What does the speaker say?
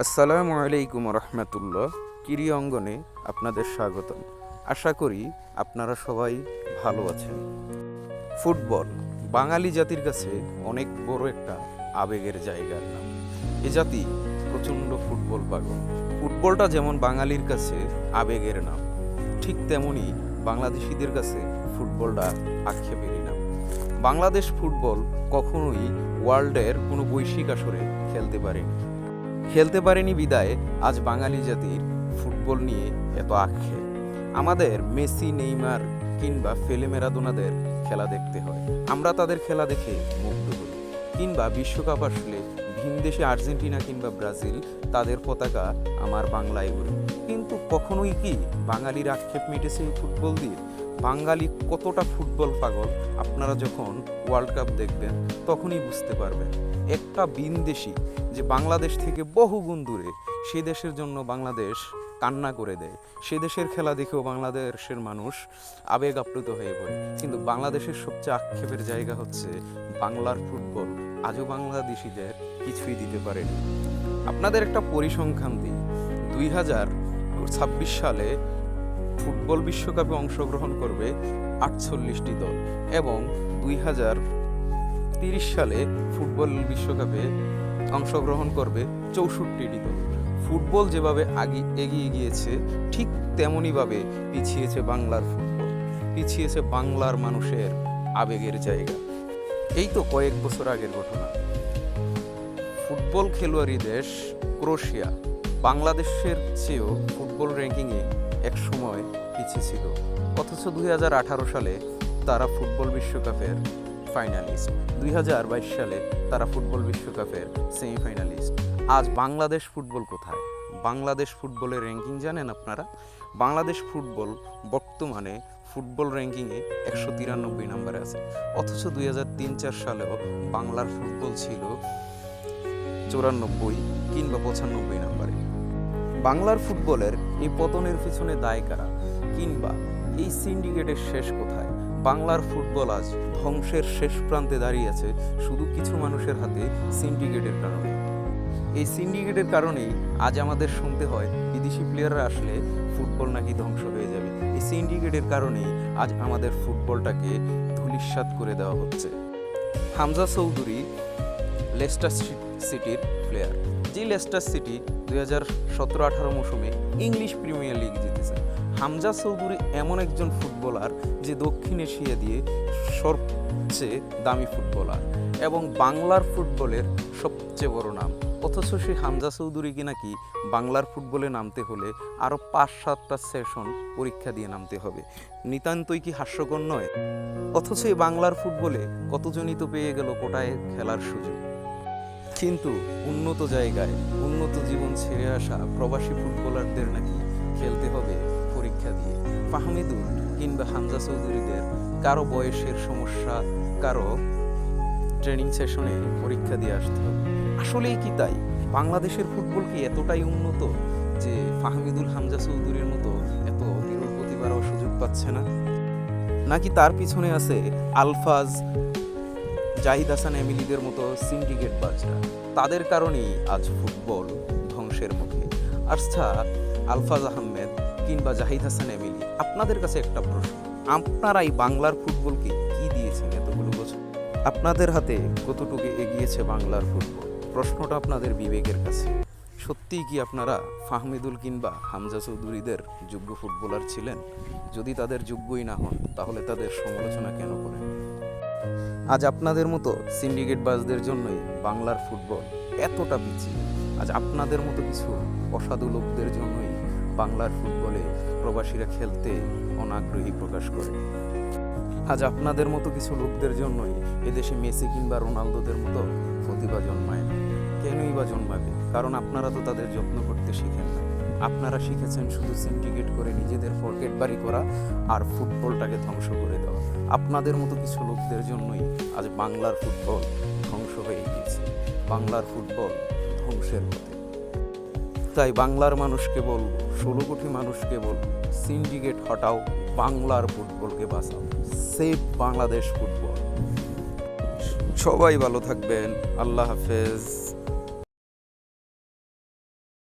আসসালামু আলাইকুম রহমতুল্লাহ। কিরি অঙ্গনে আপনাদের স্বাগতম। আশা করি আপনারা সবাই ভালো আছেন। ফুটবল বাঙালি জাতির কাছে অনেক বড় একটা আবেগের জায়গার নাম। এ জাতি প্রচণ্ড ফুটবল পাগল। ফুটবলটা যেমন বাঙালির কাছে আবেগের নাম, ঠিক তেমনই বাংলাদেশিদের কাছে ফুটবলটা আক্ষেপেরই নাম। বাংলাদেশ ফুটবল কখনোই ওয়ার্ল্ডের কোনো বৈশ্বিক আসরে খেলতে পারেনি বিদায় আজ বাঙালি জাতির ফুটবল নিয়ে এত আক্ষেপ। আমাদের মেসি, নেইমার কিংবা ফেলে ম্যারাডোনাদের খেলা দেখতে হয়, আমরা তাদের খেলা দেখে মুগ্ধ হই। কিংবা বিশ্বকাপ আসলে ভিনদেশে আর্জেন্টিনা কিংবা ব্রাজিল, তাদের পতাকা আমার বাংলায় উড়ে। কিন্তু কখনোই কি বাঙালির আক্ষেপ মিটেছে এই ফুটবল দিয়ে? বাঙালি কতটা ফুটবল পাগল আপনারা যখন ওয়ার্ল্ড কাপ দেখবেন তখনই বুঝতে পারবেন। একটা ভিনদেশি যে বাংলাদেশ থেকে বহুগুণ দূরে, সে দেশের জন্য বাংলাদেশ কান্না করে দেয়, সে দেশের খেলা দেখেও বাংলাদেশের মানুষ আবেগ আপ্লুত হয়ে পড়ে। কিন্তু বাংলাদেশের সবচেয়ে আক্ষেপের জায়গা হচ্ছে বাংলার ফুটবল আজও বাংলাদেশিদের কিছুই দিতে পারেনি। আপনাদের একটা পরিসংখ্যান দিই, 2026 সালে ফুটবল বিশ্বকাপে অংশগ্রহণ করবে 48টি দল এবং 2030 সালে ফুটবল বিশ্বকাপে অংশগ্রহণ করবে 64টি দল। ফুটবল যেভাবে এগিয়ে গিয়েছে, ঠিক তেমনইভাবে পিছিয়েছে বাংলার ফুটবল, পিছিয়েছে বাংলার মানুষের আবেগের জায়গা। এই তো কয়েক বছর আগের ঘটনা। ফুটবল খেলোয়াড়ি দেশ ক্রোয়েশিয়া বাংলাদেশের চেয়েও ফুটবল র্যাঙ্কিংয়ে এক সময় পিছিয়ে ছিল, অথচ 2018 সালে তারা ফুটবল বিশ্বকাপের ফাইনালিস্ট, 2022 সালে তারা ফুটবল বিশ্বকাপের সেমিফাইনালিস্ট। আজ বাংলাদেশ ফুটবল কোথায়? বাংলাদেশ ফুটবলের র্যাঙ্কিং জানেন আপনারা? বাংলাদেশ ফুটবল বর্তমানে ফুটবল র্যাঙ্কিংয়ে 193 নম্বরে আছে, অথচ 2003-04 সালেও বাংলার ফুটবল ছিল 94 কিংবা 95 নম্বরে। বাংলার ফুটবলের এই পতনের পিছনে দায় কারা? কিংবা এই সিন্ডিকেটের শেষ কোথায়? বাংলার ফুটবল আজ ধ্বংসের শেষ প্রান্তে দাঁড়িয়ে আছে শুধু কিছু মানুষের হাতে, সিন্ডিকেটের কারণে। এই সিন্ডিকেটের কারণেই আজ আমাদের শুনতে হয় বিদেশি প্লেয়াররা আসলে ফুটবল নাকি ধ্বংস হয়ে যাবে। এই সিন্ডিকেটের কারণেই আজ আমাদের ফুটবলটাকে ধূলিসাৎ করে দেওয়া হচ্ছে। হামজা চৌধুরী লেস্টার সিটির প্লেয়ার, যে লেস্টার সিটি 2017-18 মৌসুমে ইংলিশ প্রিমিয়ার লিগ জিতেছে। হামজা চৌধুরী এমন একজন ফুটবলার যে দক্ষিণ এশিয়া দিয়ে সবচেয়ে দামি ফুটবলার এবং বাংলার ফুটবলের সবচেয়ে বড় নাম, অথচ সেই হামজা চৌধুরীকে নাকি বাংলার ফুটবলে নামতে হলে আরও 5-7টা সেশন পরীক্ষা দিয়ে নামতে হবে। নিতান্তই কি হাস্যকর নয়? অথচ এই বাংলার ফুটবলে কতজনই তো পেয়ে গেল কোটায় খেলার সুযোগ। কিন্তু উন্নত জায়গায় উন্নত জীবন ছেড়ে আসা প্রবাসী ফুটবলারদের নাকি খেলতে হবে পরীক্ষা দিয়ে। ফাহমিদুল কিংবা হামজা চৌধুরীদের কারো বয়সের সমস্যা, কারো ট্রেনিং সেশনে পরীক্ষা দিয়ে আসতে হবে। আসলেই কি তাই? বাংলাদেশের ফুটবল কি এতটাই উন্নত যে ফাহমিদুল, হামজা চৌধুরীর মতো এত বিরল প্রতিভারও সুযোগ পাচ্ছে না? নাকি তার পিছনে আছে আলফাজ, জাহিদ হাসান এমিলিদের মতো সিন্ডিকেট বাজরা? তাদের কারণেই আজ ফুটবল ধ্বংসের মুখে। আচ্ছা, আলফাজ আহমেদ কিংবা জাহিদ হাসান এমিলি, আপনাদের কাছে একটা প্রশ্ন, আপনারাই বাংলার ফুটবলকে কি দিয়েছেন এতগুলো বছর? আপনাদের হাতে কতটুকু এগিয়েছে বাংলার ফুটবল? প্রশ্নটা আপনাদের বিবেকের কাছে। সত্যিই কি আপনারা ফাহমিদুল কিংবা হামজা চৌধুরীদের যোগ্য ফুটবলার ছিলেন? যদি তাদের যোগ্যই না হন, তাহলে তাদের সমালোচনা কেন করেন? আজ আপনাদের মতো সিন্ডিকেট বাজদের জন্যই বাংলার ফুটবল এতটা পিছিয়ে। আজ আপনাদের মতো কিছু অসাধু লোকদের জন্যই বাংলার ফুটবলে প্রবাসীরা খেলতে অনাগ্রহী প্রকাশ করে। আজ আপনাদের মতো কিছু লোকদের জন্যই এদেশে মেসি কিংবা রোনালদোদের মতো প্রতিভা জন্মায় না। কেনই বা জন্মাবে? কারণ আপনারা তো তাদের যত্ন করতে শিখেন না। আপনারা শিখেছেন শুধু সিন্ডিকেট করে নিজেদের পকেট বাড়ি করা আর ফুটবলটাকে ধ্বংস করে দেওয়া। আপনাদের মতো কিছু লোকদের জন্যই আজ বাংলার ফুটবল ধ্বংস হয়ে গিয়েছে, বাংলার ফুটবল ধ্বংসের পথে। তাই বাংলার মানুষকে বলবো, 16 কোটি মানুষকে বলবো, সিন্ডিকেট হটাও, বাংলার ফুটবলকে বাঁচাও, সেভ বাংলাদেশ ফুটবল। সবাই ভালো থাকবেন, আল্লাহ হাফেজ।